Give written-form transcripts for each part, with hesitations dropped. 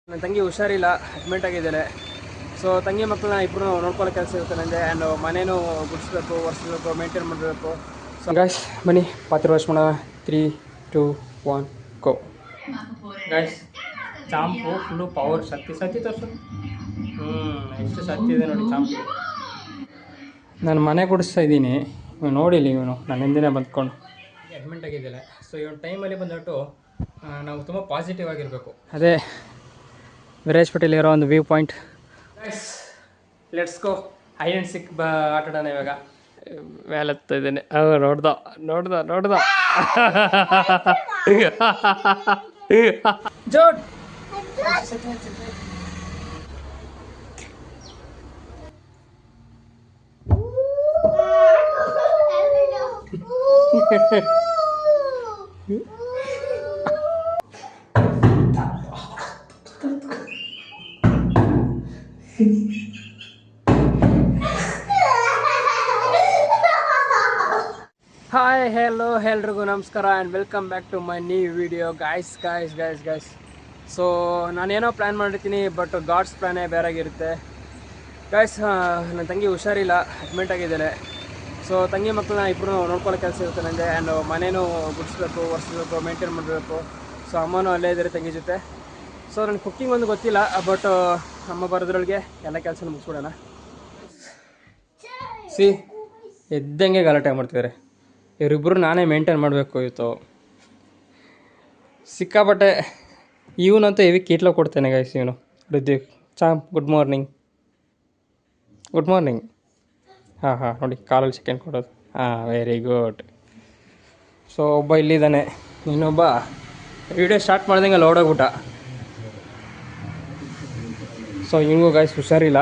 ನನ್ನ ತಂಗಿ ಹುಷಾರಿಲ್ಲ, ಅಡ್ಮಿಟ್ ಆಗಿದ್ದಾಳೆ. ಸೊ ತಂಗಿ ಮಕ್ಕಳನ್ನ ಇಬ್ಬರು ನೋಡ್ಕೊಳ್ಳೋ ಕೆಲಸ ಇರುತ್ತೆ ನನಗೆ. ಆ್ಯಂಡ್ ಮನೇನೂ ಗುಡಿಸ್ಬೇಕು, ಒರೆಸ್ಬೇಕು, ಮೇಂಟೈನ್ ಮಾಡಬೇಕು. ಸೊ ಗಾಯ್ಸ್ ಬನ್ನಿ ಪಾತ್ರೆ ವಾಶ್ ಮಾಡೋಣ. 3, 2, 1 ಗೋ. ಗಾಯ್ಸ್ ಚಾಂಪು ಫುಲ್ಲು ಪವರ್, ಶಕ್ತಿ ತೋರಿಸು. ಎಷ್ಟು ಶಕ್ತಿ ಇದೆ ನೋಡಿ ಚಾಂಪು. ನಾನು ಮನೆ ಗುಡಿಸ್ತಾ ಇದ್ದೀನಿ, ನೋಡಿಲ್ಲ ಇವನು ನನ್ನ ಹಿಂದಿನೇ ಬಂದ್ಕೊಂಡು ಅಡ್ಮಿಟ್ ಆಗಿದ್ದಾಳೆ. ಸೊ ಇವನು ಟೈಮಲ್ಲಿ ಬಂದ್ಬಿಟ್ಟು ನಾವು ತುಂಬ ಪಾಸಿಟಿವ್ ಆಗಿರಬೇಕು. ಅದೇ ವಿರಾಜಪೇಟೆಯಲ್ಲಿ ಇರೋ ಒಂದು view point. Let's go hide and seek ಆಟಾಡೋಣ ಇವಾಗ. ಮೇಲೆ ಹತ್ತಾ ಇದ್ದೇನೆ. ನೋಡ್ದ ಜೋಡ್ ಹಾಯ್ ಹೆಲೋ ಎಲ್ರಿಗೂ ನಮಸ್ಕಾರ and welcome back to my new video. Guys so ನಾನೇನೋ ಪ್ಲ್ಯಾನ್ ಮಾಡಿರ್ತೀನಿ, ಬಟ್ ಗಾಡ್ಸ್ ಪ್ಲ್ಯಾನೇ ಬೇರೆಯಾಗಿರುತ್ತೆ. ಗಾಯ್ಸ್ ನನ್ನ ತಂಗಿ ಹುಷಾರಿಲ್ಲ, ಅಡ್ಮಿಟ್ ಆಗಿದ್ದಾಳೆ. ಸೊ ತಂಗಿ ಮಕ್ಕಳನ್ನ ಇಬ್ಬರು ನೋಡ್ಕೊಳ್ಳೋ ಕೆಲಸ ಇರುತ್ತೆ ನನಗೆ. ಆ್ಯಂಡ್ ಮನೇನೂ ಗುಡಿಸ್ಬೇಕು, ಒರೆಸ್ಬೇಕು, ಮೇಂಟೈನ್ ಮಾಡಬೇಕು. ಸೊ ಅಮ್ಮನೂ ಅಲ್ಲೇ ಇದ್ದಾರೆ ತಂಗಿ ಜೊತೆ. ಸೊ ನನಗೆ ಕುಕ್ಕಿಂಗ್ ಒಂದು ಗೊತ್ತಿಲ್ಲ, ಬಟ್ ಅಮ್ಮ ಬರೋದ್ರೊಳಗೆ ಎಲ್ಲ ಕೆಲಸ ಮುಗಿಸ್ಬಿಡೋಣ. ಎದ್ದಂಗೆ ಗಲಾಟೆ ಮಾಡ್ತಿದ್ದಾರೆ ಇವರಿಬ್ಬರು. ನಾನೇ ಮೇಂಟೈನ್ ಮಾಡಬೇಕು ಇವತ್ತು. ಸಿಕ್ಕಾಪಟ್ಟೆ ಇವನಂತೂ ಹೆವಿ ಕೀಟ್ಲ ಕೊಡ್ತೇನೆ ಗೈಸ್. ಇವನು ಋದ್ವಿಕ್ ಚಾಂಪ್ ಗುಡ್ ಮಾರ್ನಿಂಗ್. ಹಾಂ ನೋಡಿ ಕಾಲಲ್ಲಿ ಚಿಕನ್ ಕೊಡೋದು. Very good. ಸೊ ಒಬ್ಬ ಇಲ್ಲಿದ್ದಾನೆ, ಇನ್ನೊಬ್ಬ ವಿಡಿಯೋ ಸ್ಟಾರ್ಟ್ ಮಾಡ್ದಂಗೆ ಲೋಡೋಗ್ಬಿಟ್ಟ. ಸೊ ಹಿಂಗೂ ಗೈಸ್ ಹುಷಾರಿಲ್ಲ.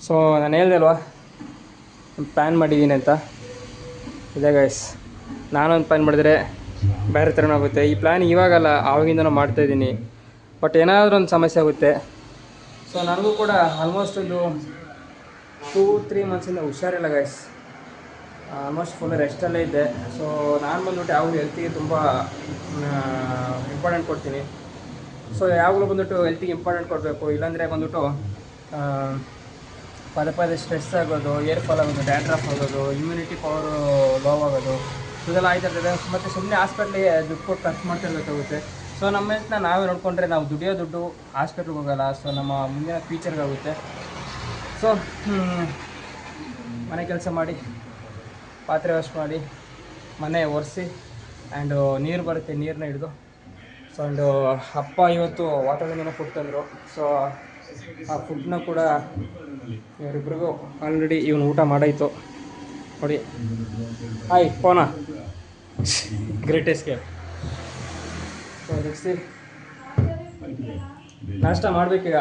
ಸೊ ನಾನು ಹೇಳ್ದೆ ಅಲ್ವಾ ಪ್ಲ್ಯಾನ್ ಮಾಡಿದ್ದೀನಿ ಅಂತ. ಇದೆ ಗೈಸ್, ನಾನೊಂದು ಪ್ಲ್ಯಾನ್ ಮಾಡಿದರೆ ಬೇರೆ ಥರನೂ ಆಗುತ್ತೆ. ಈ ಪ್ಲ್ಯಾನ್ ಇವಾಗಲ್ಲ, ಆವಾಗಿಂದನೂ ಮಾಡ್ತಾಯಿದ್ದೀನಿ. ಬಟ್ ಏನಾದರೂ ಒಂದು ಸಮಸ್ಯೆ ಆಗುತ್ತೆ. ಸೊ ನನಗೂ ಕೂಡ ಆಲ್ಮೋಸ್ಟ್ ಒಂದು 2-3 ಮಂತ್ಸಿಂದ ಹುಷಾರಿಲ್ಲ ಗೈಸ್. ಆಲ್ಮೋಸ್ಟ್ ಫುಲ್ ರೆಸ್ಟಲ್ಲೇ ಇದ್ದೆ. ಸೊ ನಾನು ಬಂದ್ಬಿಟ್ಟು ಯಾವಾಗಲೂ ಹೆಲ್ತಿಗೆ ತುಂಬ ಇಂಪಾರ್ಟೆಂಟ್ ಕೊಡ್ತೀನಿ. ಸೊ ಯಾವಾಗಲೂ ಬಂದ್ಬಿಟ್ಟು ಹೆಲ್ತಿಗೆ ಇಂಪಾರ್ಟೆಂಟ್ ಕೊಡಬೇಕು. ಇಲ್ಲಾಂದರೆ ಬಂದ್ಬಿಟ್ಟು ಪದೇ ಸ್ಟ್ರೆಸ್ ಆಗೋದು, ಏರ್ ಫಾಲ್ ಆಗೋದು, ಡ್ಯಾಂಡ್ರಫ್ ಆಗೋದು, ಇಮ್ಯುನಿಟಿ ಪವರು ಲೋ ಆಗೋದು, ಇದೆಲ್ಲ ಆಯ್ತಿರ್ತದೆ. ಮತ್ತು ಸುಮ್ಮನೆ ಹಾಸ್ಪಿಟ್ಲಿಗೆ ದುಡ್ಡು ಕೊಟ್ಟು ಖರ್ಚು ಮಾಡ್ತಿರ್ಬೇಕಾಗುತ್ತೆ. ಸೊ ನಮ್ಮ ಹೆಲ್ತ್ನ ನಾವೇ ನೋಡಿಕೊಂಡ್ರೆ ನಾವು ದುಡಿಯೋ ದುಡ್ಡು ಹಾಸ್ಪಿಟ್ಲಿಗೆ ಹೋಗೋಲ್ಲ. ಸೊ ನಮ್ಮ ಮುಂದಿನ ಫ್ಯೂಚರ್ಗಾಗುತ್ತೆ. ಸೊ ಮನೆ ಕೆಲಸ ಮಾಡಿ, ಪಾತ್ರೆ ವಾಶ್ ಮಾಡಿ, ಮನೆ ಒರೆಸಿ, ಆ್ಯಂಡು ನೀರು ಬರುತ್ತೆ, ನೀರನ್ನ ಹಿಡಿದು. ಸೊ ಆ್ಯಂಡು ಅಪ್ಪ ಇವತ್ತು ವಾತಾವರಣದಿಂದ ಫುಡ್ ತಂದರು. ಸೊ ಆ ಫುಡ್ನ ಕೂಡ ಇವರಿಬ್ರಿಗೂ ಆಲ್ರೆಡಿ ಇವನು ಊಟ ಮಾಡಾಯಿತು ನೋಡಿ. ಹಾಯ್ ಪೋನಾ, ಗ್ರೇಟೆಸ್ಟ್ ಗೇಮ್. ಸೊ ನೆಕ್ಸ್ಟ್ ನಾಷ್ಟ ಮಾಡಬೇಕೀಗ.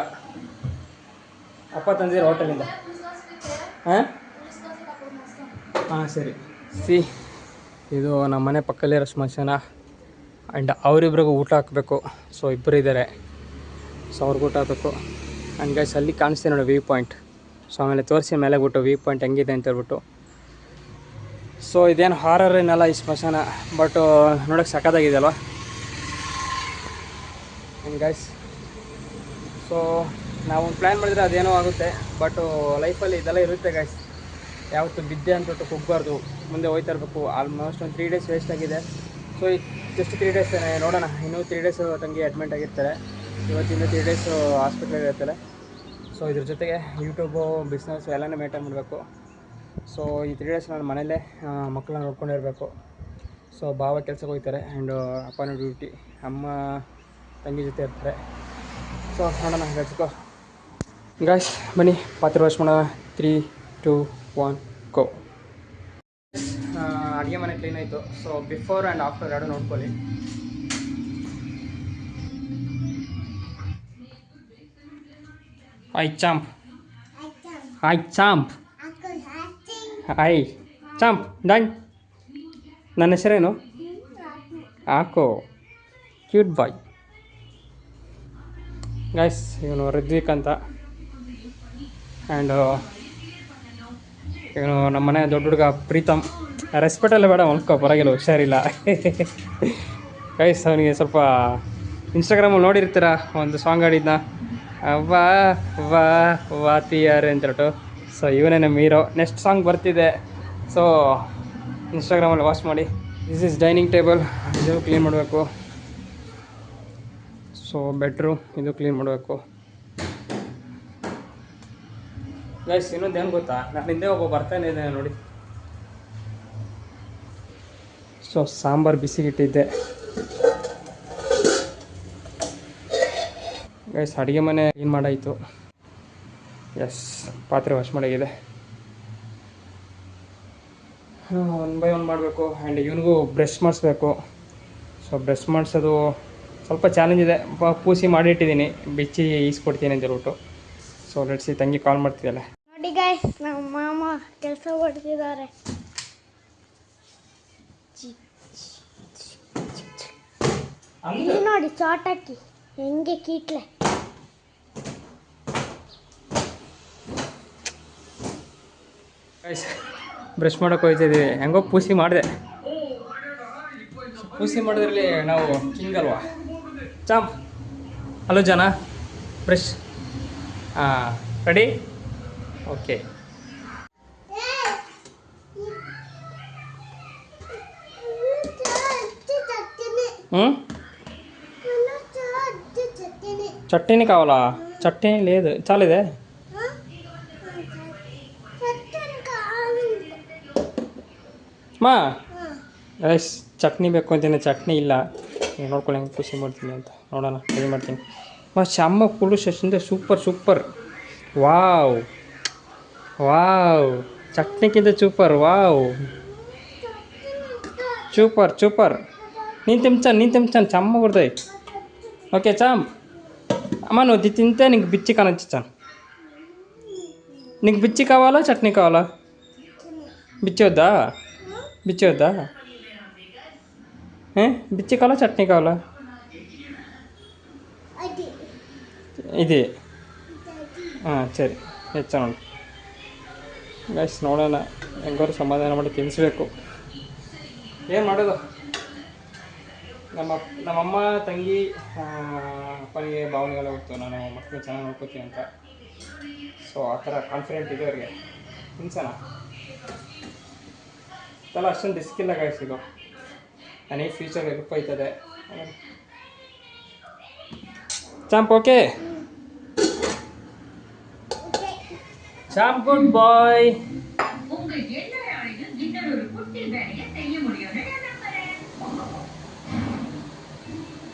ಅಪ್ಪ ತಂದಿರೋ ಹೋಟೆಲಿಂದ. ಹಾಂ ಸರಿ. ಇದು ನಮ್ಮ ಮನೆ ಪಕ್ಕದಲ್ಲಿರೋ ಸ್ಮಶಾನ. ಆ್ಯಂಡ್ ಅವರಿಬ್ರಿಗೂ ಊಟ ಹಾಕಬೇಕು. ಸೊ ಇಬ್ಬರು ಇದ್ದಾರೆ, ಸೊ ಅವ್ರಿಗೆ ಊಟ ಹಾಕಬೇಕು. ಆ್ಯಂಡ್ ಗೈಸ್ ಅಲ್ಲಿ ಕಾಣಿಸ್ತೀನಿ ನೋಡಿ ವ್ಯೂ ಪಾಯಿಂಟ್. ಸೊ ಆಮೇಲೆ ತೋರಿಸಿ ಮೇಲೆ ಬಿಟ್ಟು ವ್ಯೂ ಪಾಯಿಂಟ್ ಹೆಂಗಿದೆ ಅಂತ ಹೇಳ್ಬಿಟ್ಟು. ಸೊ ಇದೇನು ಹಾರರ್ ಏನಲ್ಲ ಈ ಸ್ಮಶಾನ, ಬಟ್ ನೋಡೋಕ್ಕೆ ಸಖತ್ತಾಗಿದೆ ಅಲ್ವಾ. ಆ್ಯಂಡ್ ಗೈಸ್ ಸೊ ನಾವು ಪ್ಲ್ಯಾನ್ ಮಾಡಿದರೆ ಅದೇನೋ ಆಗುತ್ತೆ, ಬಟ್ ಲೈಫಲ್ಲಿ ಇದೆಲ್ಲ ಇರುತ್ತೆ ಗೈಸ್. ಯಾವತ್ತು ಬಿದ್ದೆ ಅಂದ್ಬಿಟ್ಟು ಕುಗ್ಬಾರ್ದು, ಮುಂದೆ ಹೋಯ್ತಾ ಇರಬೇಕು. ಆಲ್ಮೋಸ್ಟ್ ಒಂದು 3 ಡೇಸ್ ವೇಸ್ಟ್ ಆಗಿದೆ. ಸೊ ಜಸ್ಟ್ 3 ಡೇಸ್ ನೋಡೋಣ. ಇನ್ನೂ 3 ಡೇಸ್ ತಂಗಿ ಅಡ್ಮಿಟ್ ಆಗಿರ್ತಾರೆ. ಇವತ್ತಿಂದ 3 ಡೇಸ್ ಹಾಸ್ಪಿಟ್ಲಿಗೆ ಇರ್ತಾರೆ. ಸೊ ಇದ್ರ ಜೊತೆಗೆ ಯೂಟ್ಯೂಬು, ಬಿಸ್ನೆಸ್ ಎಲ್ಲನೂ ಮೇಂಟೈನ್ ಮಾಡಬೇಕು. ಸೊ ಈ 3 ಡೇಸ್ ನಾನು ಮನೇಲೇ ಮಕ್ಕಳನ್ನ ನೋಡ್ಕೊಂಡಿರಬೇಕು. ಸೊ ಭಾವ ಕೆಲ್ಸಕ್ಕೆ ಹೋಗ್ತಾರೆ, ಆ್ಯಂಡ್ ಅಪ್ಪನ ಡ್ಯೂಟಿ, ಅಮ್ಮ ತಂಗಿ ಜೊತೆ ಇರ್ತಾರೆ. ಸೊ ನೋಡೋಣ, ಲೆಟ್ಸ್ ಗೋ ಗಾಯ್ಸ್. ಬನ್ನಿ ಪಾತ್ರೆ ವಾಶ್ ಮಾಡೋಣ. 3, 2, 1 ಗೋ. ಅಡುಗೆ ಮನೆ ಕ್ಲೀನ್ ಆಯಿತು. ಸೊ ಬಿಫೋರ್ ಆ್ಯಂಡ್ ಆಫ್ಟರ್ ಎರಡು ನೋಡ್ಕೊಳ್ಳಿ. Hi champ, done. ನನ್ನ ಹೆಸರೇನು? ಹಾಕೋ, ಕ್ಯೂಟ್ ಬಾಯ್. ಗೈಸ್ ಇವನು ಋದ್ವಿಕ್ ಅಂತ. ಆ್ಯಂಡ್ ಇವನು ನಮ್ಮ ಮನೆ ದೊಡ್ಡ ಹುಡುಗ ಪ್ರೀತಮ್. ರೆಸ್ಪೆಕ್ಟಲ್ಲೇ ಬೇಡ, ಮಲ್ಕೋ, ಪರವಾಗಿಲ್ಲ, ಹುಷಾರಿಲ್ಲ. ಗೈಸ್ ಅವನಿಗೆ ಸ್ವಲ್ಪ ಇನ್ಸ್ಟಾಗ್ರಾಮಲ್ಲಿ ನೋಡಿರ್ತೀರ ಒಂದು ಸಾಂಗ್ ಆಡಿದ್ನ ವಾ ವಾ ವಾತಿಯಾರೆ ಅಂತ ಹೇಳ್ಬಿಟ್ಟು. ಸೊ ಇವನೇ ನಮ್ಮ ಹೀರೋ. ನೆಕ್ಸ್ಟ್ ಸಾಂಗ್ ಬರ್ತಿದೆ, ಸೊ ಇನ್ಸ್ಟಾಗ್ರಾಮಲ್ಲಿ ವಾಚ್ ಮಾಡಿ. ದಿಸ್ ಈಸ್ ಡೈನಿಂಗ್ ಟೇಬಲ್, ಇದು ಕ್ಲೀನ್ ಮಾಡಬೇಕು. ಸೊ ಬೆಡ್ರೂಮ್ ಇದು ಕ್ಲೀನ್ ಮಾಡಬೇಕು ಗೈಸ್. ಇನ್ನೊಂದು ಏನು ಗೊತ್ತಾ, ನಾನು ಹಿಂದೆ ಒಬ್ಬ ಬರ್ತಾನೆ ಇದ್ದೇನೆ ನೋಡಿ. ಸೊ ಸಾಂಬಾರು ಬಿಸಿಗಿಟ್ಟಿದ್ದೆ ಗೈಸ್. ಅಡುಗೆ ಮನೆ ಕ್ಲೀನ್ ಮಾಡಾಯಿತು. ಎಸ್, ಪಾತ್ರೆ ವಾಶ್ ಮಾಡಾಗಿದೆ. ಒನ್ ಬೈ ಒನ್ ಮಾಡಬೇಕು. ಆ್ಯಂಡ್ ಇವನಿಗೂ ಬ್ರಷ್ ಮಾಡಿಸ್ಬೇಕು. ಸೊ ಬ್ರಷ್ ಮಾಡಿಸೋದು ಸ್ವಲ್ಪ ಚಾಲೆಂಜ್ ಇದೆ. ಪೂಸಿ ಮಾಡಿಟ್ಟಿದ್ದೀನಿ, ಬಿಚ್ಚಿ ಈಸ್ಕೊಡ್ತೀನಿ ಅಂತ ಹೇಳ್ಬಿಟ್ಟು. ಸೊ ಲೆಟ್ಸಿ, ತಂಗಿ ಕಾಲ್ ಮಾಡ್ತಿದ್ದಲ್ಲ ನೋಡಿ ಗೈಸ್, ನಮ್ಮ ಮಾಮ ಕೆಲಸ ಮಾಡ್ತಿದ್ದಾರೆ. ಇಲ್ಲಿ ನೋಡಿ ಚಾಟಾಕಿ ಹೆಂಗೆ ಕೀಟ್ಲೆ. ಬ್ರಷ್ ಮಾಡೋಕೆ ಹೋಗ್ತಿದ್ದೀವಿ. ಹೆಂಗೋ ಪೂಸಿ ಮಾಡಿದೆ. ಪೂಸಿ ಮಾಡೋದ್ರಲ್ಲಿ ನಾವು ಕಿಂಗ್ ಅಲ್ವಾ. ಚಾಂಪ್, ಹಲೋ ಜನ, ಬ್ರಷ್. ಹಾಂ, ರೆಡಿ, ಓಕೆ. చట్నీ కావాలా? చట్నీ లేదు, చాలిదే. ಮಾ ಗೈಸ್, ಚಟ್ನಿ ಬೇಕು ಅಂತೀನಿ, ಚಟ್ನಿ ಇಲ್ಲ. ನೋಡ್ಕೊಳ್ಳಿ ಹೆಂಗೆ ಖುಷಿ ಮಾಡ್ತೀನಿ ಅಂತ, ನೋಡೋಣ, ಟ್ರೈ ಮಾಡ್ತೀನಿ. ಅಮ್ಮ ಫುಲ್ಲು ಶಶಿಂದ ಸೂಪರ್ ಸೂಪರ್. ವಾವ್ ವಾವ್, ಚಟ್ನಿಗಿಂತ ಸೂಪರ್. Wow, super super. ನೀನು ತಿಂಚಾನು ಚಮ್ಮ ಕೊಡ್ತಾయి. ఓకే చామ్, అమ్మ నువ్వు తింటే నీకు బిచ్చి కానొచ్చాను. నీకు బిచ్చి కావాలా చట్నీ కావాలా? బిచ్చి వద్దా? బిచ్చి వద్దా? బిచ్చి కావాలా చట్నీ కావాలా? ఇది ಸರಿ, ಹೆಚ್ಚೋಣ ಗೈಸ್. ನೋಡೋಣ, ಹೆಂಗಾರು ಸಮಾಧಾನ ಮಾಡಿ ತಿನ್ನಿಸ್ಬೇಕು. ಏನು ಮಾಡೋದು, ನಮ್ಮಮ್ಮ ತಂಗಿ ಅಪ್ಪನಿಗೆ ಭಾವನೆಗೆಲ್ಲ ಗೊತ್ತು ನಾನು ಮಕ್ಕಳು ಚೆನ್ನಾಗಿ ನೋಡ್ಕೋತೀನಿ ಅಂತ. ಸೊ ಆ ಥರ ಕಾನ್ಫಿಡೆಂಟ್ ಇದೆ ಅವ್ರಿಗೆ. ತಿನ್ಸೋಣ ಇದೆಲ್ಲ ಅಷ್ಟೊಂದು ರಿಸ್ಕ್ ಇಲ್ಲ ಗೈಸ್. ಇದು ನನಗೆ ಫ್ಯೂಚರ್ ಹೆಲ್ಪ್ ಆಯ್ತದೆ. Champ okay, champ good boy.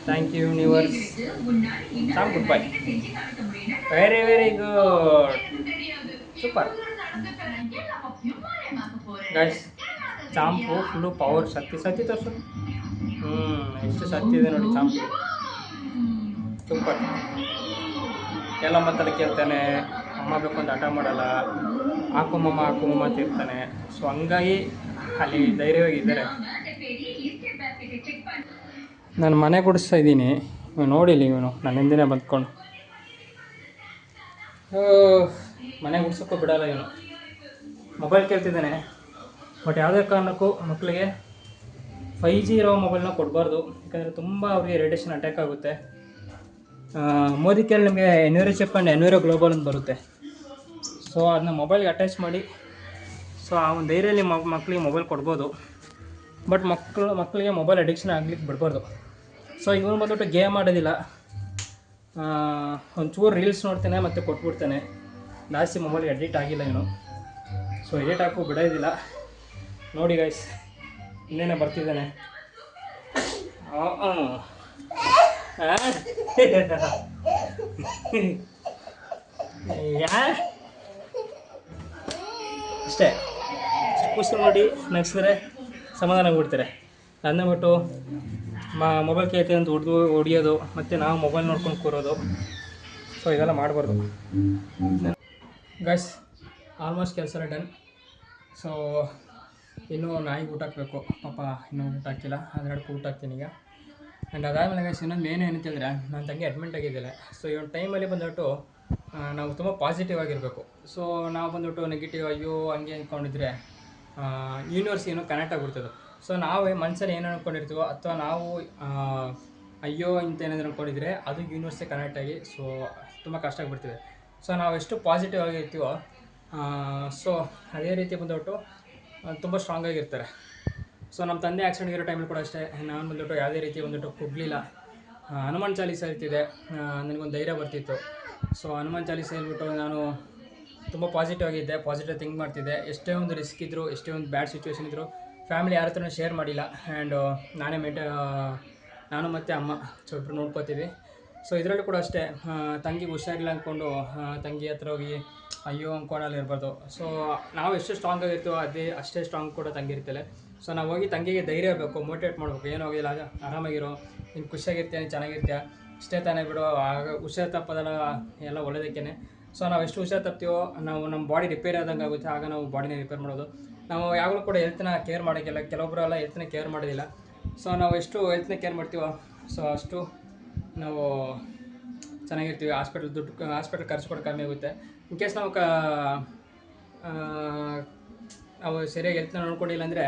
Thank you universe. Champ good boy, very very good, super guys. Champ full power, ಶಕ್ತಿ ತೋರಿಸು. ಎಷ್ಟು ಶಕ್ತಿ ಇದೆ ನೋಡಿ ಚಾಂಪು, ಸೂಪರ್. ಎಲ್ಲ ಮಾತಾಡ ಕೇಳ್ತಾನೆ, ಅಮ್ಮ ಬೇಕು ಅಂತ ಹಠ ಮಾಡಲ್ಲ, ಹಾಕುಮಮ್ಮ ಅಂತ ಇರ್ತಾನೆ. ಸೊ ಹಂಗಾಗಿ ಅಲ್ಲಿ ಧೈರ್ಯವಾಗಿದ್ದಾರೆ. ನಾನು ಮನೆ ಗುಡಿಸ್ತಾ ಇದ್ದೀನಿ, ಇವನು ನೋಡಿಲ್ಲ, ಇವನು ನನ್ನ ಹಿಂದೆ ಬಂದ್ಕೊಂಡು ಮನೆ ಗುಡ್ಸೋಕ್ಕೂ ಬಿಡಲ್ಲ ಇವನು. ಮೊಬೈಲ್ ಕೇಳ್ತಿದ್ದಾನೆ, ಬಟ್ ಯಾವುದೇ ಕಾರಣಕ್ಕೂ ಮಕ್ಕಳಿಗೆ 5G ಇರೋ ಮೊಬೈಲ್ನ ಕೊಡಬಾರ್ದು. ಯಾಕಂದರೆ ತುಂಬ ಅವ್ರಿಗೆ ರೇಡಿಯೇಷನ್ ಅಟ್ಯಾಕ್ ಆಗುತ್ತೆ. ಮೋದಿ ಕೇಳಿ ನಿಮಗೆ ಎನ್ವಿರೋ ಚಿಪ್ ಆ್ಯಂಡ್ ಎನ್ವಿರೋ ಗ್ಲೋಬಲ್ ಅಂತ ಬರುತ್ತೆ. ಸೊ ಅದನ್ನ ಮೊಬೈಲ್ಗೆ ಅಟ್ಯಾಚ್ ಮಾಡಿ, ಸೊ ಆ ಒಂದು ಧೈರ್ಯದಲ್ಲಿ ಮಕ್ಕಳಿಗೆ ಮೊಬೈಲ್ ಕೊಡ್ಬೋದು. ಬಟ್ ಮಕ್ಕಳಿಗೆ ಮೊಬೈಲ್ ಅಡಿಕ್ಷನ್ ಆಗ್ಲಿಕ್ಕೆ ಬಿಡ್ಬಾರ್ದು. ಸೊ ಇವನು ಬಂದ್ಬಿಟ್ಟು ಗೇಮ್ ಆಡೋದಿಲ್ಲ, ಒಂಚೂರು ರೀಲ್ಸ್ ನೋಡ್ತಾನೆ ಮತ್ತು ಕೊಟ್ಬಿಡ್ತಾನೆ. ಜಾಸ್ತಿ ಮೊಬೈಲ್ಗೆ ಅಡಿಕ್ಟ್ ಆಗಿಲ್ಲ ಇವನು. ಸೊ ಎಡಿಟ್ ಹಾಕೋ ಬಿಡೋದಿಲ್ಲ. ನೋಡಿ ಗೈಸ್, ಇನ್ನೇನೆ ಬರ್ತಿದ್ದಾನೆ. ಅಷ್ಟೇ, ಖುಷಿ ನೋಡಿ ನಗ್ಸಿದ್ರೆ ಸಮಾಧಾನ ಆಗ್ಬಿಡ್ತಾರೆ. ಅದನ್ನ ಬಿಟ್ಟು ಮೊಬೈಲ್ ಕೇಳ್ತೀನಿ ಅಂತ ಹೊಡಿಯೋದು, ಮತ್ತು ನಾವು ಮೊಬೈಲ್ ನೋಡ್ಕೊಂಡು ಕೂರೋದು. ಸೊ ಇದೆಲ್ಲ ಮಾಡಬಾರ್ದು ಗೈಸ್. ಆಲ್ಮೋಸ್ಟ್ ಕೆಲಸ ಎಲ್ಲ ಡನ್. ಸೊ ಇನ್ನೂ ನಾಯಿಗೆ ಊಟ ಹಾಕಬೇಕು, ಪಾಪ ಇನ್ನೂ ಊಟ ಹಾಕಿಲ್ಲ, ಅದೆರಡಕ್ಕೂ ಊಟ ಹಾಕ್ತೀನಿ ಈಗ. ಆ್ಯಂಡ್ ಅದಾದಮೇಲೆ ಗೈಸ್ ಇನ್ನೊಂದು ಮೇನ್ ಏನಂತ ಹೇಳಿದ್ರೆ, ನನ್ನ ತಂಗಿ ಅಡ್ಮಿಂಟ್ ಆಗಿದ್ದಿಲ್ಲ. ಸೊ ಈ ಒಂದು ಟೈಮಲ್ಲಿ ಬಂದ್ಬಿಟ್ಟು ನಾವು ತುಂಬ ಪಾಸಿಟಿವ್ ಆಗಿರಬೇಕು. ಸೊ ನಾವು ಬಂದ್ಬಿಟ್ಟು ನೆಗೆಟಿವ್, ಅಯ್ಯೋ ಹಂಗೆ ಅಂದ್ಕೊಂಡಿದ್ರೆ ಯೂನಿವರ್ಸ್ ಏನೋ ಕನೆಕ್ಟ್ ಆಗಿಬಿಡ್ತದೆ. ಸೊ ನಾವೇ ಮನಸ್ಸಲ್ಲಿ ಏನು ಅಂದ್ಕೊಂಡಿರ್ತೀವೋ, ಅಥವಾ ನಾವು ಅಯ್ಯೋ ಇಂತ ಏನಾದರೂ ಅಂದ್ಕೊಂಡಿದ್ರೆ ಅದು ಯೂನಿವರ್ಸಿಟಿ ಕನೆಕ್ಟ್ ಆಗಿ ಸೊ ತುಂಬ ಕಷ್ಟ ಆಗಿಬಿಡ್ತಿದೆ. ಸೊ ನಾವು ಎಷ್ಟು ಪಾಸಿಟಿವ್ ಆಗಿರ್ತೀವೋ ಸೊ ಅದೇ ರೀತಿ ಬಂದುಬಿಟ್ಟು ತುಂಬ ಸ್ಟ್ರಾಂಗ್ ಆಗಿರ್ತಾರೆ. ಸೊ ನಮ್ಮ ತಂದೆ ಆಕ್ಸಿಡೆಂಟ್ ಇರೋ ಟೈಮಲ್ಲಿ ಕೂಡ ಅಷ್ಟೇ ನಾನು ಬಂದುಬಿಟ್ಟು ಯಾವುದೇ ರೀತಿ ಬಂದುಬಿಟ್ಟು ಕುಗ್ಲಿಲ್ಲ. ಹನುಮಾನ್ ಚಾಲೀಸ ಇರ್ತಿದೆ, ನನಗೊಂದು ಧೈರ್ಯ ಬರ್ತಿತ್ತು. ಸೊ ಹನುಮಾನ್ ಚಾಲೀಸ ಹೇಳ್ಬಿಟ್ಟು ನಾನು ತುಂಬ ಪಾಸಿಟಿವ್ ಆಗಿದ್ದೆ, ಪಾಸಿಟಿವ್ ಥಿಂಕ್ ಮಾಡ್ತಿದ್ದೆ. ಎಷ್ಟೇ ಒಂದು ರಿಸ್ಕ್ ಇದ್ದರು, ಎಷ್ಟೇ ಒಂದು ಬ್ಯಾಡ್ ಸಿಚುವೇಶನ್ ಇದ್ದರು ಫ್ಯಾಮಿಲಿ ಯಾರ ಹತ್ರನೂ ಶೇರ್ ಮಾಡಿಲ್ಲ. ಆ್ಯಂಡ್ ನಾನೇ ನಾನು ಮತ್ತು ಅಮ್ಮ ಸೊ ಇಬ್ಬರು ನೋಡ್ಕೋತೀವಿ. ಸೊ ಇದರಲ್ಲೂ ಕೂಡ ಅಷ್ಟೇ ತಂಗಿಗೆ ಹುಷಾರಿಲ್ಲ ಅಂದ್ಕೊಂಡು ತಂಗಿ ಹತ್ರ ಹೋಗಿ ಅಯ್ಯೋ ಅಂದ್ಕೊಂಡಲ್ಲಿ ಇರ್ಬಾರ್ದು. ಸೊ ನಾವು ಎಷ್ಟು ಸ್ಟ್ರಾಂಗ್ ಆಗಿರ್ತೀವೋ ಅಷ್ಟೇ ಸ್ಟ್ರಾಂಗ್ ಕೂಡ ತಂಗಿ ಇರ್ತಾಳೆ. ಸೊ ನಾವು ಹೋಗಿ ತಂಗಿಗೆ ಧೈರ್ಯ ಬೇಕು, ಮೋಟಿವೇಟ್ ಮಾಡಬೇಕು. ಏನೂ ಹೋಗಿಲ್ಲ, ಆರಾಮಾಗಿರೋ, ನೀನು ಖುಷಿಯಾಗಿರ್ತೀಯ, ನೀನು ಚೆನ್ನಾಗಿರ್ತೀಯ, ಇಷ್ಟೇ ತಾನೇ ಬಿಡು. ಆಗ ಹುಷಾರು ತಪ್ಪೋದಲ್ಲ, ಎಲ್ಲ ಒಳ್ಳೆಯದಕ್ಕೇ. ಸೊ ನಾವು ಎಷ್ಟು ಹುಷಾರು ತಪ್ತೀವೋ ನಾವು ನಮ್ಮ ಬಾಡಿ ರಿಪೇರ್ ಆದಂಗೆ ಆಗುತ್ತೆ, ಆಗ ನಾವು ಬಾಡಿನ ರಿಪೇರ್ ಮಾಡೋದು. ನಾವು ಯಾವಾಗಲೂ ಕೂಡ ಹೆಲ್ತ್ನ ಕೇರ್ ಮಾಡೋಕ್ಕಿಲ್ಲ, ಕೆಲವೊಬ್ಬರೆಲ್ಲ ಹೆಲ್ತ್ನ ಕೇರ್ ಮಾಡೋದಿಲ್ಲ. ಸೊ ನಾವು ಎಷ್ಟು ಹೆಲ್ತ್ನ ಕೇರ್ ಮಾಡ್ತೀವೋ ಸೊ ಅಷ್ಟು ನಾವು ಚೆನ್ನಾಗಿರ್ತೀವಿ. ಹಾಸ್ಪಿಟಲ್ ಖರ್ಚು ಕೂಡ ಕಮ್ಮಿ ಆಗುತ್ತೆ. ಇನ್ ಕೇಸ್ ನಾವು ನಾವು ಸರಿಯಾಗಿ ಹೆಲ್ತ್ನ ನೋಡ್ಕೊಂಡಿಲ್ಲ ಅಂದರೆ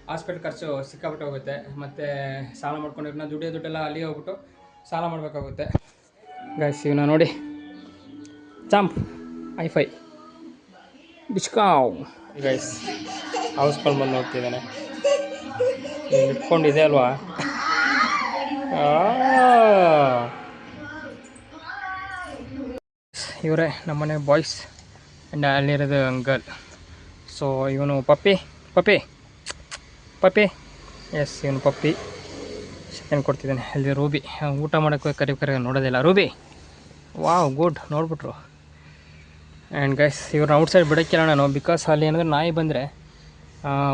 ಹಾಸ್ಪಿಟಲ್ ಖರ್ಚು ಸಿಕ್ಕಾಬಿಟ್ಟು ಹೋಗುತ್ತೆ. ಮತ್ತು ಸಾಲ ಮಾಡ್ಕೊಂಡಿರೋ ದುಡ್ಡೆಲ್ಲ ಅಲ್ಲಿ ಹೋಗ್ಬಿಟ್ಟು ಸಾಲ ಮಾಡಬೇಕಾಗುತ್ತೆ. ಗೈಸ್ ಇವನ್ನ ನೋಡಿ, ಚಾಂಪ್ ಐಫೈ ಬಿಚ್ಕಾವ್ ಗೈಸ್ ಹೌಸ್ಕೊಂಡು ಬಂದು ನೋಡ್ತಿದ್ದಾನೆ. ಇಟ್ಕೊಂಡಿದೆ ಅಲ್ವಾ? ಇವರೇ ನಮ್ಮನೆ ಬಾಯ್ಸ್ ಆ್ಯಂಡ್ ಅಲ್ಲಿರೋದು ಗರ್ಲ್. ಸೊ ಇವನು ಪಪ್ಪಿ ಎಸ್ ಇವನು ಪಪ್ಪಿ ಏನು ಕೊಡ್ತಿದ್ದಾನೆ. ಅಲ್ಲಿ ರೂಬಿ ಊಟ ಮಾಡೋಕ್ಕೆ ಕರಿ ನೋಡೋದಿಲ್ಲ. ರೂಬಿ ವಾವ್ ಗುಡ್ ನೋಡ್ಬಿಟ್ರು. ಆ್ಯಂಡ್ ಗೈಸ್ ಇವ್ರನ್ನ ಔಟ್ಸೈಡ್ ಬಿಡೋಕ್ಕಿಲ್ಲ ನಾನು, ಬಿಕಾಸ್ ಅಲ್ಲಿ ಏನಾದರೂ ನಾಯಿ ಬಂದರೆ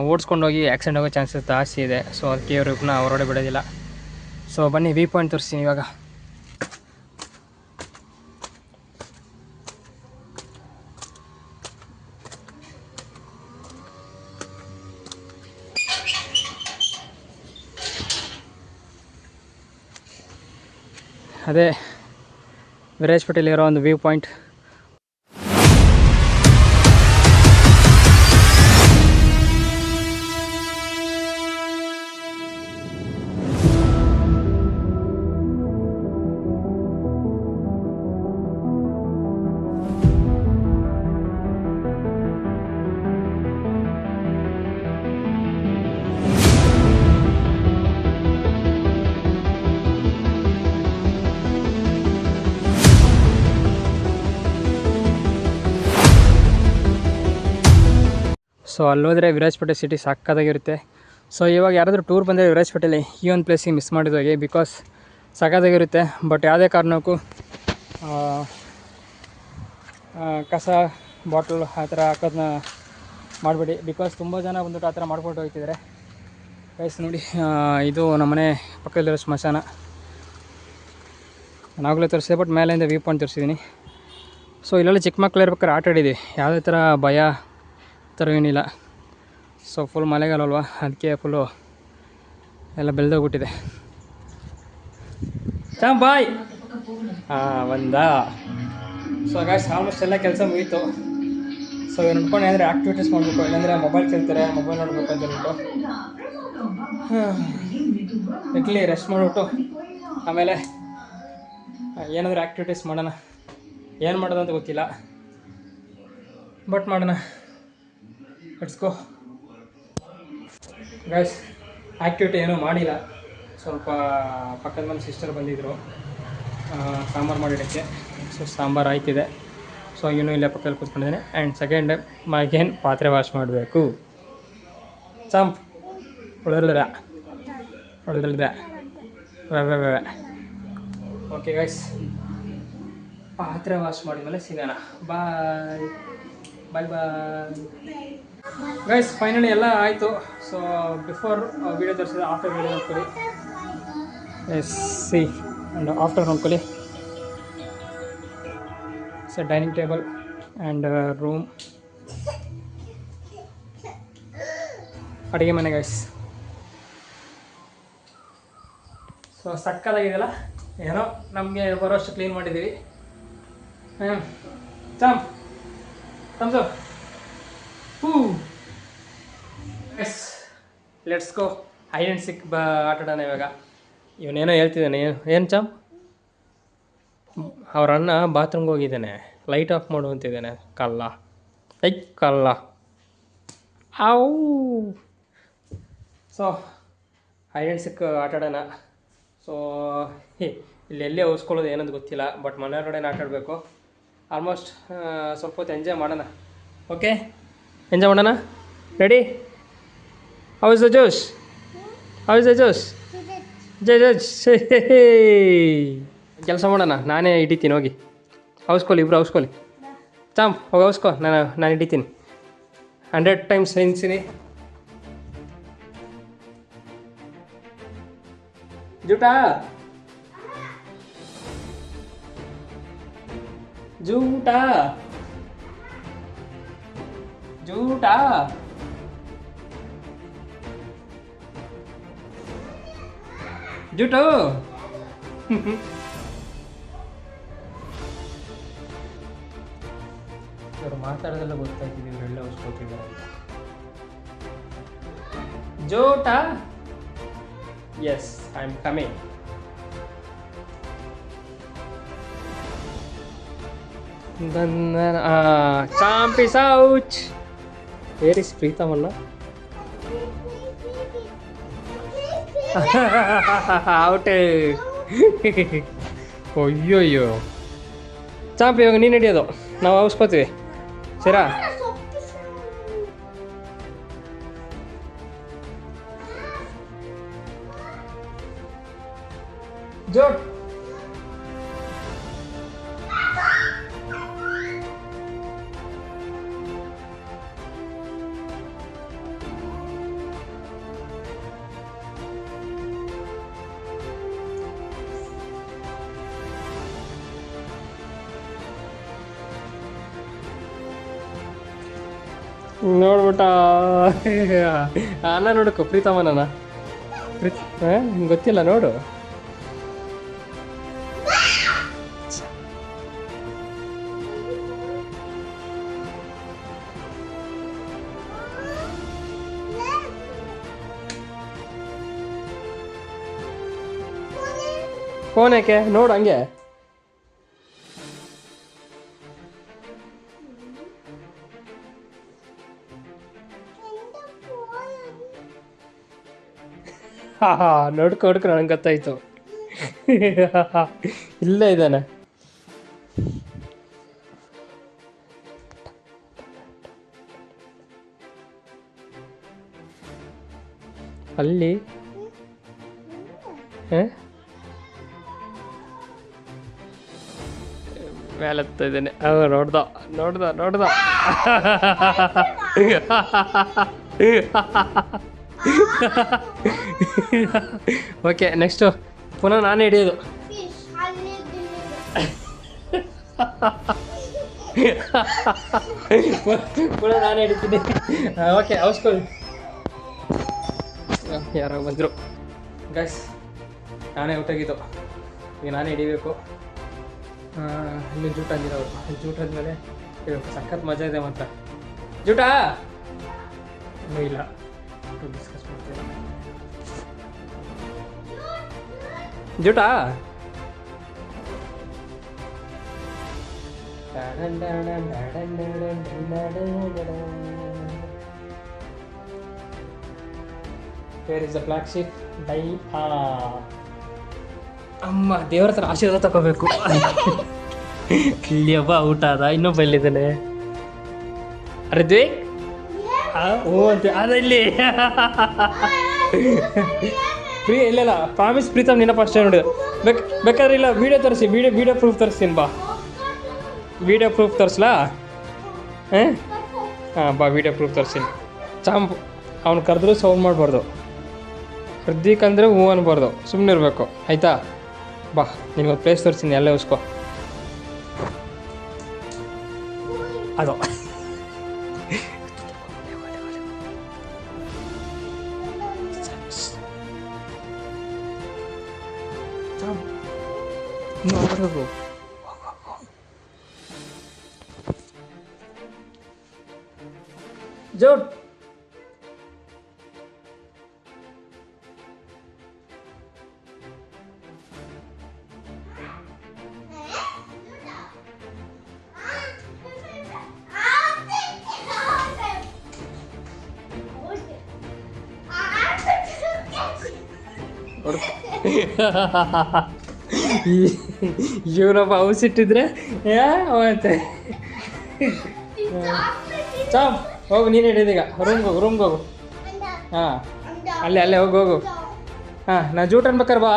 ಓಡಿಸ್ಕೊಂಡೋಗಿ ಆ್ಯಕ್ಸಿಡೆಂಟ್ ಆಗೋ ಚಾನ್ಸಸ್ ಜಾಸ್ತಿ ಇದೆ. ಸೊ ಅದಕ್ಕೆ ಇವ್ರನ್ನ ಹೊರಗಡೆ ಬಿಡೋದಿಲ್ಲ. ಸೊ ಬನ್ನಿ ವ್ಯೂ ಪಾಯಿಂಟ್ ತೋರಿಸ್ತೀನಿ ಇವಾಗ. ಅದೇ ವಿರಾಜಪೇಟೆಯಲ್ಲಿರೋ ಒಂದು ವ್ಯೂ ಪಾಯಿಂಟ್. ಸೊ ಅಲ್ಲೋದ್ರೆ ವಿರಾಜಪೇಟೆ ಸಿಟಿ ಸಕ್ಕತ್ತಾಗಿರುತ್ತೆ. ಸೊ ಇವಾಗ ಯಾರಾದರೂ ಟೂರ್ ಬಂದರೆ ವಿರಾಜಪೇಟೆಯಲ್ಲಿ ಈ ಒಂದು ಪ್ಲೇಸಿಗೆ ಮಿಸ್ ಮಾಡಿದೋಗಿ, ಬಿಕಾಸ್ ಸಕ್ಕತ್ತಾಗಿರುತ್ತೆ. ಬಟ್ ಯಾವುದೇ ಕಾರಣಕ್ಕೂ ಕಸ ಬಾಟಲ್ ಆ ಥರ ಹಾಕೋದನ್ನ ಮಾಡಬೇಡಿ, ಬಿಕಾಸ್ ತುಂಬ ಜನ ಬಂದುಬಿಟ್ಟು ಆ ಥರ ಮಾಡ್ಕೊಂಡು ಹೋಗ್ತಿದ್ದಾರೆ. ಗೈಸ್ ನೋಡಿ, ಇದು ನಮ್ಮನೆ ಪಕ್ಕದಲ್ಲಿರೋ ಸ್ಮಶಾನ. ನಾವಾಗಲೇ ತೋರಿಸಿದೆ, ಬಟ್ ಮೇಲಿಂದ ವ್ಯೂ ಪಾಯಿಂಟ್ ತೋರಿಸಿದ್ದೀನಿ. ಸೊ ಇಲ್ಲೆಲ್ಲ ಚಿಕ್ಕ ಮಕ್ಕಳು ಇರ್ಬೇಕಾದ್ರೆ ಆಟ ಆಡಿದ್ವಿ, ಯಾವುದೇ ಥರ ಭಯ ಥರ ಏನಿಲ್ಲ. ಸೊ ಫುಲ್ ಮಳೆಗಾಲ ಅಲ್ವಾ, ಅದಕ್ಕೆ ಫುಲ್ಲು ಎಲ್ಲ ಬೆಳೆದೋಗ್ಬಿಟ್ಟಿದೆ. ಬಾಯ್ ಬಂದ. ಸೊ ಗಾಯ್ಸ್ ಆಲ್ಮೋಸ್ಟ್ ಎಲ್ಲ ಕೆಲಸ ಮುಗೀತು. ಸೊ ಇವ್ರು ನೋಡ್ಕೊಂಡು ಏನಾದರೆ ಆ್ಯಕ್ಟಿವಿಟೀಸ್ ಮಾಡಬೇಕು, ಇಲ್ಲಾಂದರೆ ಮೊಬೈಲ್ ಕೇಳ್ತಾರೆ, ಮೊಬೈಲ್ ನೋಡಬೇಕು ಅಂತ ಹೇಳ್ಬಿಟ್ಟು ಇಟ್ಲಿ ರೆಸ್ಟ್ ಮಾಡಿಬಿಟ್ಟು ಆಮೇಲೆ ಏನಾದರೂ ಆ್ಯಕ್ಟಿವಿಟೀಸ್ ಮಾಡೋಣ. ಏನು ಮಾಡೋದು ಅಂತ ಗೊತ್ತಿಲ್ಲ, ಬಟ್ ಮಾಡೋಣ. Let's go guys. ಆ್ಯಕ್ಟಿವಿಟಿ ಏನೂ ಮಾಡಿಲ್ಲ, ಸ್ವಲ್ಪ ಪಕ್ಕದ ಮನೆ ಸಿಸ್ಟರ್ ಬಂದಿದ್ದರು ಸಾಂಬಾರು ಮಾಡಿಡೋಕ್ಕೆ. ಸೊ ಸಾಂಬಾರು ಆಯ್ತಿದೆ. ಸೊ ಇನ್ನೂ ಇಲ್ಲೇ ಪಕ್ಕದಲ್ಲಿ ಕೂತ್ಕೊಂಡಿದ್ದೇನೆ. ಆ್ಯಂಡ್ ಸೆಕೆಂಡ್ ಅಗೇನ್ ಪಾತ್ರೆ ವಾಶ್ ಮಾಡಬೇಕು. ಚಾಂಪ್ ಹೊಡೆದಿಲ್ಲ. ಓಕೆ ಗೈಸ್, ಪಾತ್ರೆ ವಾಶ್ ಮಾಡಿದ್ಮೇಲೆ ಸಿಗೋಣ. Bye bye bye guys. Finally ಎಲ್ಲ ಆಯಿತು. ಸೊ ಬಿಫೋರ್ ವೀಡಿಯೋ ತೋರಿಸಿದೆ, ಆಫ್ಟರ್ ವೀಡಿಯೋ ನೋಡ್ಕೊಳ್ಳಿ. ಎಸ್ ಸಿ ಆ್ಯಂಡ್ ಆಫ್ಟರ್ ನೋಡ್ಕೊಳ್ಳಿ. So dining table and room, ಅಡುಗೆ ಮನೆ ಗೈಸ್. ಸೊ ಸಕ್ಕತ್ತಾಗಿದೆಯಲ್ಲ, ಏನೋ ನಮಗೆ ಬರೋಷ್ಟು ಕ್ಲೀನ್ ಮಾಡಿದ್ದೀವಿ. Champ thumbs yes let's go hide and seek ಆಟಾಡೋಣ ಇವಾಗ. ಇವನೇನೋ ಹೇಳ್ತಿದ್ದಾನೆ, ಏನು ಚಾಮ್? ಅವ್ರ ಅಣ್ಣ ಬಾತ್ರೂಮ್ಗೆ ಹೋಗಿದ್ದಾನೆ, ಲೈಟ್ ಆಫ್ ಮಾಡು ಅಂತಿದ್ದಾನೆ. ಕಲ್ಲ ಕಲ್ಲ. ಅವು ಸೊ ಹೈಡ್ ಆ್ಯಂಡ್ ಸಿಕ್ ಆಟ ಆಡೋಣ. ಸೊ ಇಲ್ಲಿ ಎಲ್ಲೇ ಉಳಿಸ್ಕೊಳ್ಳೋದು ಏನಂತ ಗೊತ್ತಿಲ್ಲ, ಬಟ್ ಮನೆಯೊಳಗಡೆ ಆಟ ಆಡಬೇಕು. ಆಲ್ಮೋಸ್ಟ್ ಸ್ವಲ್ಪ ಹೊತ್ತು ಎಂಜಾಯ್ ಮಾಡೋಣ. ಓಕೆ, ಎಂಜಾಯ್ ಮಾಡೋಣ. Ready? How is the josh? How is the josh? ಜಜ್ ಕೆಲಸ ಮಾಡೋಣ, ನಾನೇ ಹಿಡಿತೀನಿ. ಹೋಗಿ ಔಸ್ಕೊಳ್ಳಿ, ಇಬ್ರು ಔಸ್ಕೊಳ್ಳಿ. ಚಾಂಪ್ ಹೋಗಿ ಔಸ್ಕೊ, ನಾನು ಹಿಡಿತೀನಿ. 100 ಟೈಮ್ಸ್ ಎನ್ಸಿನಿ. ಜೂಟಾ ಜೂಟಾ ಜೂಟಾ ಜೂಟು ಇವರು ಮಾತಾಡೋದೆಲ್ಲ ಗೊತ್ತಾಗ್ತಿದೆ, ಇವರೆಲ್ಲ ಹೊಸ್ಕೋತಿದ್ದಾರೆ ಅಂತ. ಜೋಟಾ, yes I am coming. Champ is out. Where is ಪ್ರೀತಮಣ್ಣ? ಔಟ್. ಅಯ್ಯೋಯ್ಯೋ. ಚಾಂಪ್ ಇವಾಗ ನೀನು ಹಿಡಿಯೋದು, ನಾವು ಔಸ್ಕೋತೀವಿ. ಸರಾ ಜೋಟ್. ನೋಡ್ಬಿಟ್ಟ ಅನ್ನ ನೋಡಕ್ಕು ಪ್ರೀತಮನ ಗೊತ್ತಿಲ್ಲ ನೋಡು. ಫೋನ್ ಯಾಕೆ ನೋಡು ಹಂಗೆ. ನೋಡ್ಕೊ ನನಗೆ ಗೊತ್ತಾಯ್ತು. ಇಲ್ಲೇ ಇದ್ದಾನೆ. ಅಲ್ಲಿ ಮೇಲೆ ಹತ್ತ ಇದ್ದೇನೆ. ನೋಡ್ದ ನೋಡ್ದ ನೋಡ್ದ. ಓಕೆ, ನೆಕ್ಸ್ಟು ಪುನಃ ನಾನೇ ಹಿಡಿಯೋದು. ಪುನಃ ನಾನೇ ಹಿಡಿತೀನಿ. ಓಕೆ, ಔಸ್ಕೊಳ್ಳಿ. ಯಾರೋ ಬಂದರು ಗೈಸ್. ನಾನೇ ಔಟಾಗಿದ್ದು, ಈಗ ನಾನೇ ಹಿಡಿಬೇಕು. ಇನ್ನು ಜೂಟ್ ಅಂದಿರೋರು, ಜೂಟ್ ಆದಮೇಲೆ ಸಖತ್ ಮಜಾ ಇದೆ ಮಾತ್ರ. ಜೂಟಾ ಇನ್ನೂ ಇಲ್ಲ, ಡಿಸ್ಕಸ್ ಮಾಡ್ತೀನಿ. ಜೂಟಾ Where is the black sheep? ಅಮ್ಮ ದೇವ್ರ ಹತ್ರ ಆಶೀರ್ವಾದ ತಗೋಬೇಕು. ಇಲ್ಲಿ ಹಬ್ಬ ಊಟ ಅದ, ಇನ್ನೊಬ್ಬ ಎಲ್ಲಿದ್ದಾನೆ? ಋತ್ವಿಕ್ ಹ್ಞೂ ಅಂತ ಅದ ಇಲ್ಲಿ. ಫ್ರೀ ಇಲ್ಲ ಪ್ರಾಮಿಸ್ ಪ್ರೀತಮ್, ನಿನ್ನ ಫಸ್ಟ್ ನೋಡಿ ಬೇಕಾದ್ರೆ ಇಲ್ಲ ವೀಡಿಯೋ ತರಿಸಿ, ವೀಡಿಯೋ ಪ್ರೂಫ್ ತರಿಸ್ತೀನಿ ಬಾ. ವೀಡಿಯೋ ಪ್ರೂಫ್ ತರಿಸ್ಲಾ? ಹಾಂ ಬಾ, ವೀಡಿಯೋ ಪ್ರೂಫ್ ತರಿಸ್ತೀನಿ. ಚಾಂಪ್ ಅವ್ನು ಕರೆದ್ರೂ ಸೌಂಡ್ ಮಾಡಬಾರ್ದು. ಹೃದಿಕ್ ಅಂದರೆ ಹೂ ಅನ್ಬಾರ್ದು, ಸುಮ್ಮನೆ ಇರಬೇಕು ಆಯಿತಾ? ಬಾ, ನಿನಗೊಂದು ಪ್ಲೇಸ್ ತೋರಿಸ್ತೀನಿ, ಅಲ್ಲೇ ಉಸ್ಕೋ. ಅದು ಜೋಡ್ ಇವನೊಬ್ಬ ಔಸಿಟ್ಟಿದ್ರೆ ಮತ್ತೆ ಚಾಮ್ ಹೋಗು ನೀನು ಹಿಡಿದೀಗ ರೂಮ್ಗೆ ಹೋಗು ಹಾಂ ಅಲ್ಲೇ ಹೋಗು ಹಾಂ ನಾ ಜೂಟ್ ಅನ್ಬೇಕಾರೆ ಬಾ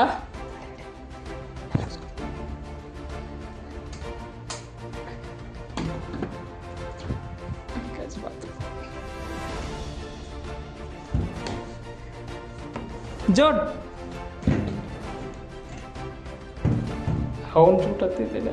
ಜೋಡ್ ಅವನು ಜೂಟ್ ಹತ್ತಿದ್ದೇನೆ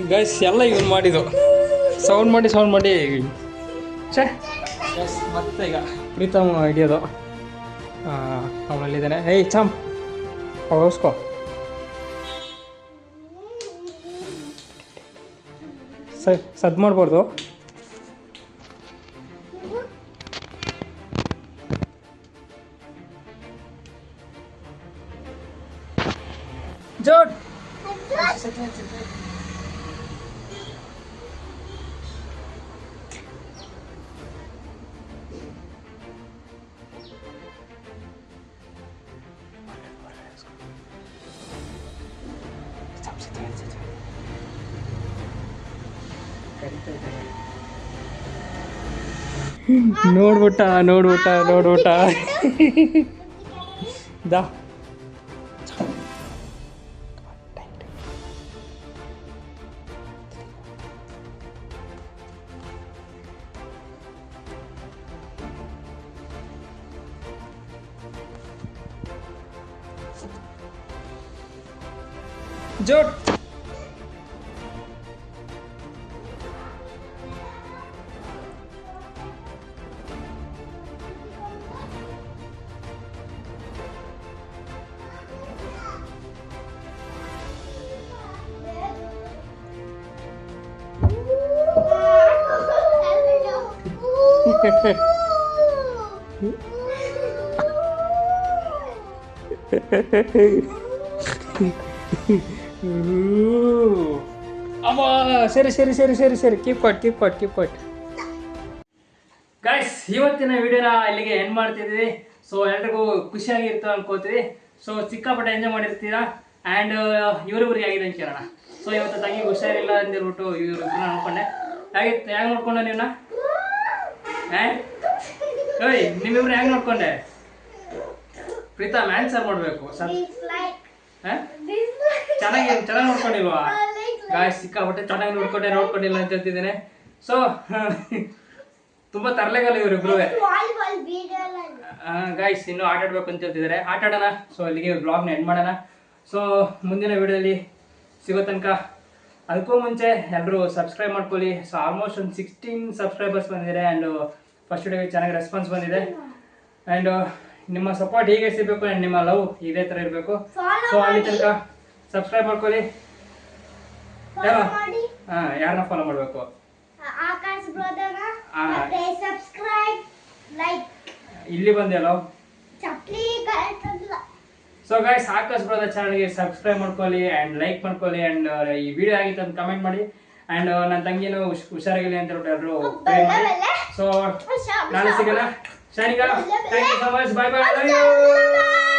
ಗೈಸ್ ಎಲ್ಲ ಇವನು ಮಾಡಿದ್ದು ಸೌಂಡ್ ಮಾಡಿ ಛೇ ಎಸ್ ಮತ್ತೆ ಈಗ ಪ್ರೀತಮ್ ಹಿಡಿಯೋದು ಅವನಲ್ಲಿದ್ದಾನೆ ಏಯ್ ಚಾಮ್ ಹೋಗಿಸ್ಕೊ ಸದ್ ಮಾಡ್ಬಾರ್ದು ಜೋಡ್ ನೋಡ್ಬಿಟ್ಟ ದಾ ಜೋಡ್ ಅಮ್ಮ ಸರಿ ಕೀಪ್ ಕೊಟ್ ಗೈಸ್ ಇವತ್ತಿನ ವಿಡಿಯೋನ ಇಲ್ಲಿಗೆ ಎಂಡ್ ಮಾಡ್ತಿದ್ವಿ ಸೊ ಎಲ್ರಿಗೂ ಖುಷಿಯಾಗಿರ್ತು ಅನ್ಕೋತೀವಿ ಸೊ ಸಿಕ್ಕಾಪಟ್ಟೆ ಎಂಜಾಯ್ ಮಾಡಿರ್ತೀರಾ ಆ್ಯಂಡ್ ಇವರಿಬ್ಬರಿಗೆ ಆಗಿದೆ ಅಂತ ಕೇಳೋಣ ಸೊ ಇವತ್ತು ತಂಗಿ ಹುಷಾರಿಲ್ಲ ಅಂದಿರ್ಬಿಟ್ಟು ಇವ್ರಿಬ್ಬರನ್ನ ನೋಡ್ಕೊಂಡೆ ಹೇಗೆ ನೋಡ್ಕೊಂಡೆ ನೀವನ್ನ ಓಯ್ ನಿಮ್ಮಿಬ್ರು ಹೆಂಗೆ ನೋಡ್ಕೊಂಡೆ ಪ್ರೀತಮ್ ಆನ್ಸರ್ ಮಾಡಬೇಕು ಸರ್ ಚೆನ್ನಾಗಿ ನೋಡ್ಕೊಂಡಿಲ್ವಾ ಗಾಯ್ಸ್ ಸಿಕ್ಕಾಪಟ್ಟೆ ಚೆನ್ನಾಗಿ ನೋಡ್ಕೊಂಡಿಲ್ಲ ಅಂತ ಹೇಳ್ತಿದ್ದೇನೆ ಸೊ ತುಂಬಾ ತರಲೆಗಲ್ಲ ಇವರಿಬ್ರು ಗಾಯ್ಸ್ ಇನ್ನೂ ಆಟ ಆಡ್ಬೇಕು ಅಂತ ಹೇಳ್ತಿದ್ದಾರೆ ಆಟ ಆಡೋಣ ಸೊ ಅಲ್ಲಿಗೆ ಬ್ಲಾಗ್ನ ಎಂಡ್ ಮಾಡೋಣ ಸೊ ಮುಂದಿನ ವಿಡಿಯೋದಲ್ಲಿ ಸಿಗೋ ತನಕ ಅದಕ್ಕೂ ಮುಂಚೆ ಎಲ್ಲರೂ ಸಬ್ಸ್ಕ್ರೈಬ್ ಮಾಡ್ಕೊಳ್ಳಿ ಸೊ ಆಲ್ಮೋಸ್ಟ್ ಒಂದು 16 ಸಬ್ಸ್ಕ್ರೈಬರ್ಸ್ ಬಂದಿದ್ದಾರೆ ಆ್ಯಂಡ್ ಫಸ್ಟ್ ವಿಡಿಯೋಗೆ ಚೆನ್ನಾಗಿ ರೆಸ್ಪಾನ್ಸ್ ಬಂದಿದೆ ಆ್ಯಂಡ್ ನಿಮ್ಮ ಸಪೋರ್ಟ್ ಹೀಗೆ ಸಿಗಬೇಕು ಆ್ಯಂಡ್ ನಿಮ್ಮ ಲವ್ ಇದೇ ಥರ ಇರಬೇಕು ಸೊ ಅಲ್ಲಿ ತನಕ ಸಬ್ಸ್ಕ್ರೈಬ್ ಮಾಡ್ಕೊಳ್ಳಿ ಯಾರನ್ನ ಫಾಲೋ ಮಾಡಬೇಕು ಇಲ್ಲಿ ಬಂದೆಲ್ಲ ಸೊ ಗೈಸ್ ಆಕಾಶ್ ಬ್ರದರ್ ಚಾನಲ್ಗೆ ಸಬ್ಸ್ಕ್ರೈಬ್ ಮಾಡ್ಕೊಳ್ಳಿ ಆ್ಯಂಡ್ ಲೈಕ್ ಮಾಡ್ಕೊಳ್ಳಿ ಆ್ಯಂಡ್ ಈ ವಿಡಿಯೋ ಆಗಿತ್ತು ಅಂತ ಕಮೆಂಟ್ ಮಾಡಿ ಆ್ಯಂಡ್ ನನ್ನ ತಂಗಿನೂ ಹುಷಾರಾಗಿಲ್ಲ ಅಂತ ಹೇಳ್ಬಿಟ್ಟು ಎಲ್ಲರೂ ಪ್ರೇ ಮಾಡಿ ಸೊ ನಾಳೆ ಸಿಗೋಣ Shanika thank you so much bye bye